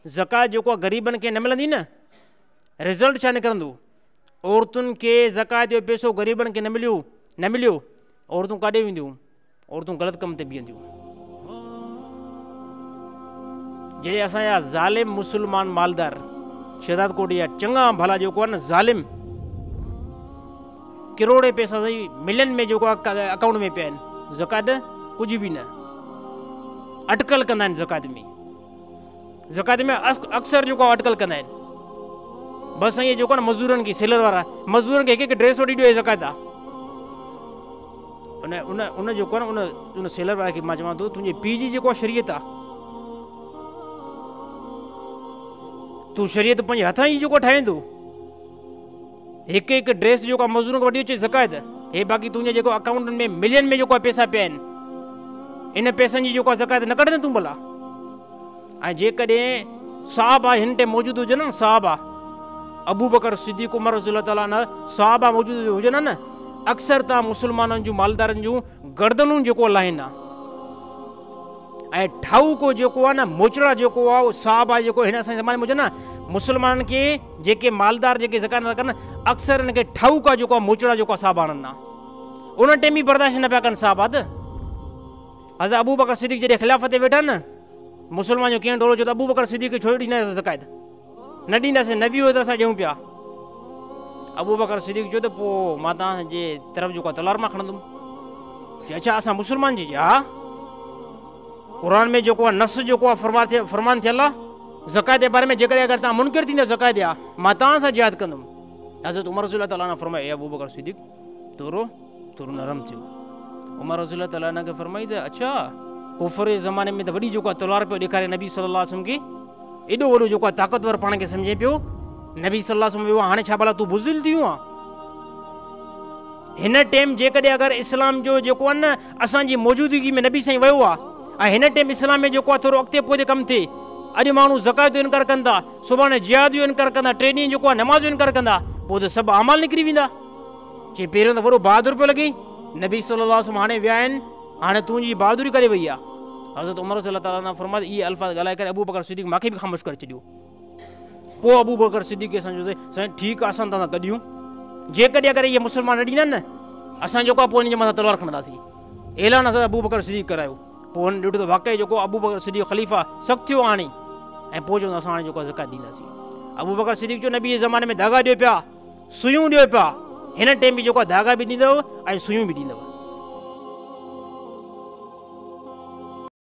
ज़कात जेको ग़रीबनि खे न मिलंदी न, रिज़ल्ट छा निकिरंदो? औरतुनि खे ज़कात जो पैसो ग़रीबनि खे न मिलियो, औरतूं काॾे वेंदियूं? औरतूं ग़लति कम ते बीहंदियूं। जॾहिं असांजा ज़ालिम मुस्लमान मालदार शहजाद कोट जा चङा भला जेको आहे न ज़ालिम करोड़े पैसा मिलियन में जेको आहे अकाउंट में पिया आहिनि, ज़कात कुझु बि न, अटकल कंदा आहिनि ज़कात में अक्सर जेको आहे अटकल कंदा आहिनि। बसि इहे जेको आहे न मज़दूरनि खे सेलर वारा मज़दूरनि खे हिकु ड्रेस वठी ॾियो ज़कात आहे। उन जेको आहे न उन सेलर वारे खे मां चवां थो तुंहिंजे पीउ जी जेको आहे शरीयत आहे, तूं शरीयत पंहिंजे हथां ई जेको ठाहींदो, हिकु हिकु ड्रेस जेको आहे मज़दूरनि खे वठी अचे ज़कात, हे बाक़ी तुंहिंजे जेको अकाउंटनि में मिलियन में जेको आहे पैसा पिया आहिनि, इन पैसनि जी जेको आहे ज़कात न कढंदे तूं भला। ऐं जेकॾहिं साहबा हिन टाइम मौजूदु हुजनि न, साहबा अबू बकर सिद्दीक़ उमर रज़ियल्लाहु ताला अन्हु साहबा मौजूदु हुजनि न, अक्सर तव्हां मुस्लमाननि जूं मालदारनि जूं गर्दनूं जेको लाहिनि ऐं ठाऊ को जेको आहे न मोचड़ा जेको आहे साहबा जेको हिन असांजे ज़माने में हुजनि न, मुस्लमाननि खे जेके मालदार जेके ज़कात नथा कनि अक्सर हिन खे ठाऊ का जेको आहे मोचड़ा जेको आहे साहबा आणनि था। उन टाइम बि बर्दाश्त न पिया कनि साहबा। हज़रत अबू बकर सिद्दीक़ जॾहिं ख़िलाफ़त ते वेठा न, मुस्लमान जो कीअं डोलो चयो त अबू बकर सिद्दीक़ खे छो ॾींदासीं ज़कात, न ॾींदासीं, न बि हुयो त असां ॾियूं पिया। अबू बकर सिद्दीक़ चयो त पोइ मां तव्हांजे तरफ़ जेको आहे तलवार मां खणंदुमि। चयो अच्छा असां मुस्लमान जी? हा, क़ुर में जेको आहे नस जेको आहे फरमान थियल आहे ज़कात जे बारे में, जेकॾहिं अगरि तव्हां मुनकिर थींदा ज़कात जा, मां तव्हां सां जिहाद कंदुमि। हज़रत उमर रज़ियल्लाहु ताला फरमाए, अबू बकर सिद्दीक़ थोरो नरम थियो। उमर रज़ियल्लाहु ताला खे फरमाई त अच्छा कुफर जे ज़माने में त वॾी जेको आहे तलवार पियो ॾेखारे नबी सल्लल्लाहु अलैहि वसल्लम खे, एॾो वॾो जेको आहे ताक़तवर पाण खे सम्झे पियो, नबी सल्लल्लाहु अलैहि वसल्लम हाणे छा भला तूं बुज़दिल थी वियो आहे? हिन टाइम जेकॾहिं अगरि इस्लाम जो जेको आहे न असांजी मौजूदगी में नबी साईं वियो आहे ऐं हिन टाइम इस्लाम में जेको आहे थोरो अॻिते पोइ कमु थिए, अॼु माण्हू ज़कात जो इनकार कनि था, सुभाणे जिहाद जो इनकार कंदा, 3 ॾींहं जेको आहे नमाज़ जो इनकार कंदा, पोइ त सभु अमाल निकिरी वेंदा। चई पहिरियों त वॾो बहादुर पियो लॻे, नबी सल्लल्लाहु अलैहि वसल्लम हाणे विया आहिनि, हाणे तुंहिंजी बहादुरी करे वई आहे। हज़रत उमर रज़ियल्लाहु ताला फरमाए इहे अल्फाज़ ॻाल्हाए करे अबू बकर सिद्दीक़ मूंखे बि ख़ामोश करे छॾियो। पोइ अबू बकर सिद्दीक़ खे सम्झोसीं साईं ठीकु आहे, असां तव्हां कढियूं, जेकॾहिं अगरि इहे मुस्लमान न ॾींदा न, असां जेको आहे पोइ हिन जे मथां तलवार खणंदासीं। ऐलान असां अबू बकर सिद्दीक़ करायो। पोइ हुन ॾिठो त वाक़ई जेको अबू बकर सिद्दीक़ ख़लीफ़ा सख़्तु थियो हाणे, ऐं पोइ चवंदो असां हाणे जेको आहे ज़कात ॾींदासीं। अबू बकर सिद्दीक़ जो नबी जे ज़माने में धागा ॾियो पिया, सुयूं ॾियो पिया, हिन टाइम बि जेको आहे धागा बि ॾींदव ऐं सुयूं बि ॾींदव।